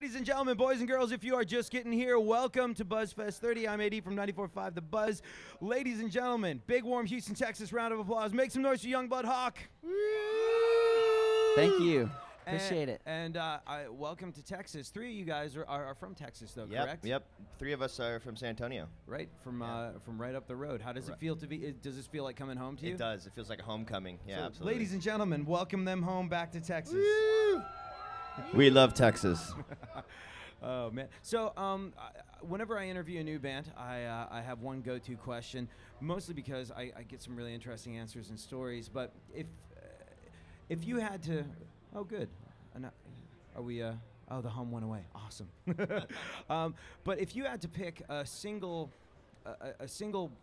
Ladies and gentlemen, boys and girls, if you are just getting here, welcome to Buzzfestxxx. I'm AD from 94.5 The Buzz. Ladies and gentlemen, big warm Houston, Texas round of applause. Make some noise for Youngblood Hawke. Thank you. Appreciate it. And welcome to Texas. Three of you guys are from Texas, though, Yep, correct? Yep. Three of us are from San Antonio. Right, from right up the road. How does it feel to be? Does this feel like coming home to you? It does. It feels like a homecoming. Yeah, So, absolutely. ladies and gentlemen, welcome them home back to Texas. Woo! We love Texas. Oh man! So whenever I interview a new band, I have one go-to question, mostly because I get some really interesting answers and stories. But if you had to, oh good, are we? Oh, the hum went away. Awesome. But if you had to pick a single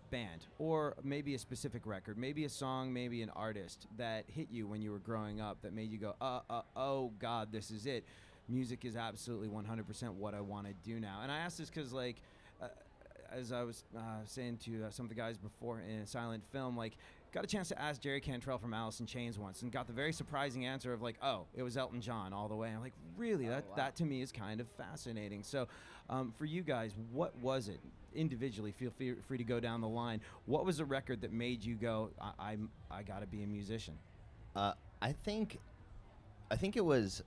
band, or maybe a specific record, maybe a song, maybe an artist that hit you when you were growing up, that made you go, oh God, this is it. Music is absolutely 100% what I want to do now. And I ask this because, like, as I was saying to some of the guys before in a silent film, like, got a chance to ask Jerry Cantrell from Alice in Chains once and got the very surprising answer of, like, oh, it was Elton John all the way. And I'm like, really? That to me is kind of fascinating. So for you guys, what was it? Individually, feel free to go down the line. What was a record that made you go, I got to be a musician? I think it was,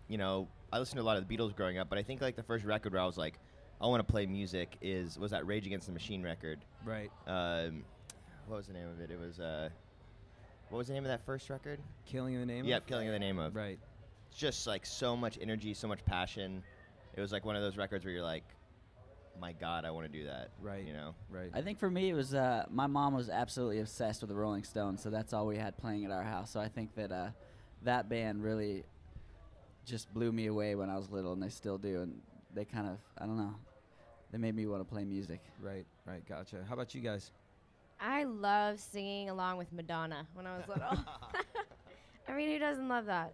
you know, I listened to a lot of the Beatles growing up, but I think like the first record where I was like, I want to play music was that Rage Against the Machine record. Right. What was the name of it? It was what was the name of that first record? Killing in the Name of? Yep, Killing in the Name of. Right. It's just like so much energy, so much passion. It was like one of those records where you're like, my God, I want to do that. Right. You know? Right. I think for me, it was my mom was absolutely obsessed with the Rolling Stones, so that's all we had playing at our house. So I think that that band really just blew me away when I was little, and they still do. And they kind of, I don't know, they made me want to play music. Right. Right. Gotcha. How about you guys? I love singing along with Madonna when I was little. I mean, who doesn't love that?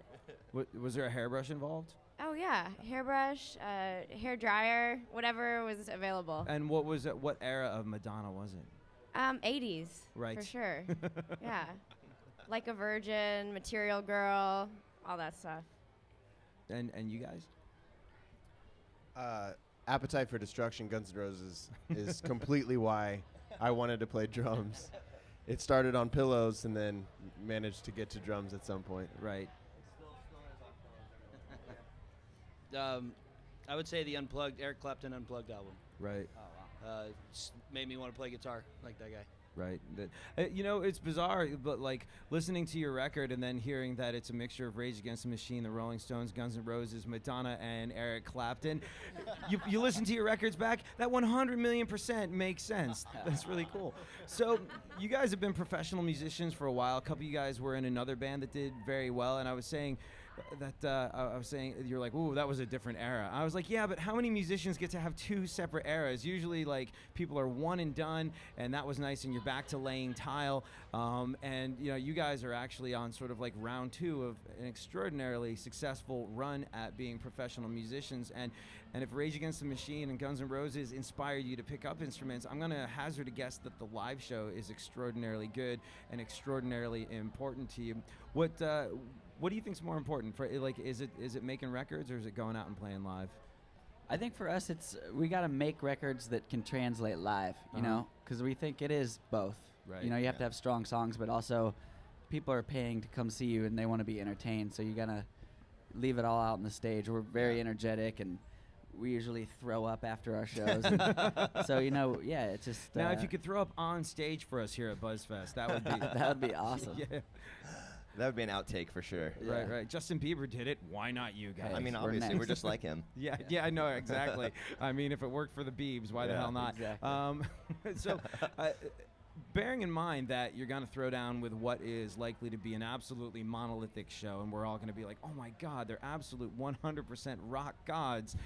Was there a hairbrush involved? Oh yeah, hairbrush, hair dryer, whatever was available. And what was it? What era of Madonna was it? 80s, Right. for sure. Yeah, Like a Virgin, Material Girl, all that stuff. And you guys? Appetite for Destruction, Guns N' Roses, is completely why I wanted to play drums. It started on Pillows and then managed to get to drums at some point. Right. I would say the Eric Clapton Unplugged album. Right. Made me want to play guitar like that guy. Right. You know, it's bizarre, but like listening to your record and then hearing that it's a mixture of Rage Against the Machine, the Rolling Stones, Guns N' Roses, Madonna, and Eric Clapton. you listen to your records back, that 100 million% makes sense. That's really cool. So you guys have been professional musicians for a while. A couple of you guys were in another band that did very well, and I was saying you're like, ooh, that was a different era. I was like, yeah, but how many musicians get to have two separate eras? Usually, like, people are one and done, and that was nice, and you're back to laying tile. And you know, you guys are actually on sort of like round two of an extraordinarily successful run at being professional musicians. And if Rage Against the Machine and Guns N' Roses inspired you to pick up instruments, I'm gonna hazard a guess that the live show is extraordinarily good and extraordinarily important to you. What do you think is more important? For like, is it making records, or is it going out and playing live? I think for us, we got to make records that can translate live, you know, because we think it is both. Right. You know, you have to have strong songs, but also people are paying to come see you and they want to be entertained, so you got to leave it all out on the stage. We're very energetic, and we usually throw up after our shows. So, you know, yeah, it's just... Now, if you could throw up on stage for us here at Buzzfest, that would be... that would be awesome. Yeah. That would be an outtake for sure. Right, right. Justin Bieber did it. Why not you guys? I mean, We're obviously, next. we're just like him. Yeah, I know, exactly. I mean, if it worked for the Biebs, why the hell not? Exactly. So, bearing in mind that you're going to throw down with what is likely to be an absolutely monolithic show, and we're all going to be like, oh my God, they're absolute 100% rock gods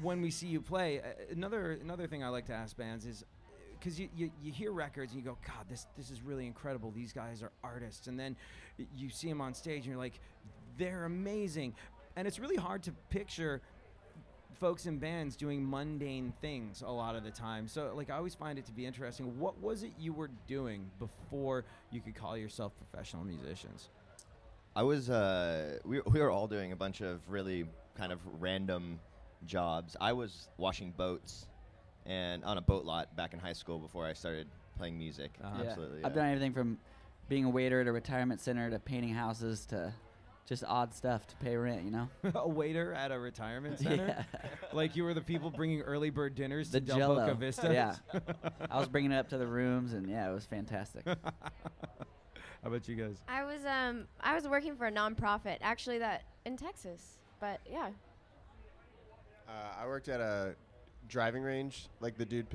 when we see you play. Another thing I like to ask bands is, because you hear records and you go, God, this is really incredible. These guys are artists. And then you see them on stage and you're like, they're amazing. And it's really hard to picture folks in bands doing mundane things a lot of the time. So, like, I always find it to be interesting. What was it you were doing before you could call yourself professional musicians? I was we were all doing a bunch of really kind of random jobs. I was washing boats and on a boat lot back in high school before I started playing music. Uh-huh. Absolutely. I've done everything from being a waiter at a retirement center to painting houses to just odd stuff to pay rent, you know? A waiter at a retirement center? Yeah. Like you were the people bringing early bird dinners The to Del Jell-O. Boca Vista? Yeah. I was bringing it up to the rooms, and yeah, it was fantastic. How about you guys? I was working for a nonprofit, actually, that in Texas. But yeah. I worked at a driving range, like the dude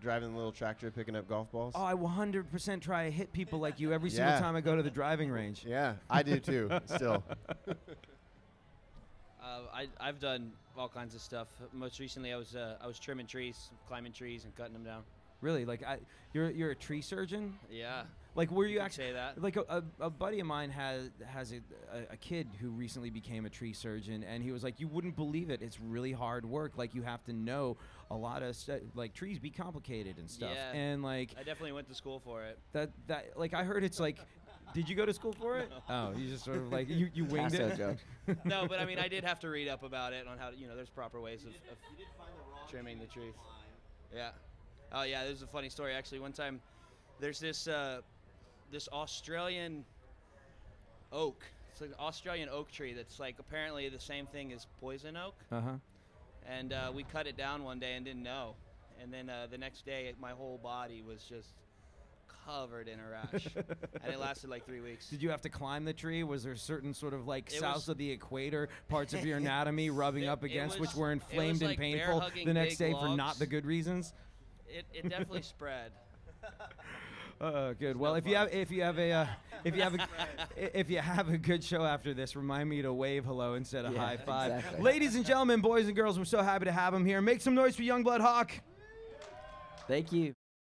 driving the little tractor, picking up golf balls. Oh, I 100% try to hit people like you every single Yeah. time I go to the driving range. Yeah, I do too. Still. I've done all kinds of stuff. Most recently, I was trimming trees, climbing trees, and cutting them down. Really? Like, you're a tree surgeon? Yeah. Like, were you You could actually say that. like a buddy of mine has a kid who recently became a tree surgeon, and he was like, you wouldn't believe it. It's really hard work. Like, you have to know a lot of like trees be complicated and stuff. Yeah. And like I definitely went to school for it. that like I heard it's like. Did you go to school for it? Oh, you just sort of like you winged Tasso it. joke. No, but I mean, I did have to read up about it on how to, there's proper ways of trimming the trees. Yeah. Oh yeah, there's a funny story actually. One time, there's this Australian oak. It's like an Australian oak tree that's like apparently the same thing as poison oak. Uh-huh. And we cut it down one day and didn't know. And then the next day, my whole body was just covered in a rash. And it lasted like 3 weeks. Did you have to climb the tree? Was there certain sort of like It south was- of the equator parts of your anatomy rubbing up against which were it inflamed was and like painful bear-hugging the next big day for not logs. the good reasons? It definitely spread. Good. Well, if you have a good show after this, remind me to wave hello instead of Yeah, high five. exactly. Ladies and gentlemen, boys and girls, we're so happy to have him here. Make some noise for Youngblood Hawke. Thank you.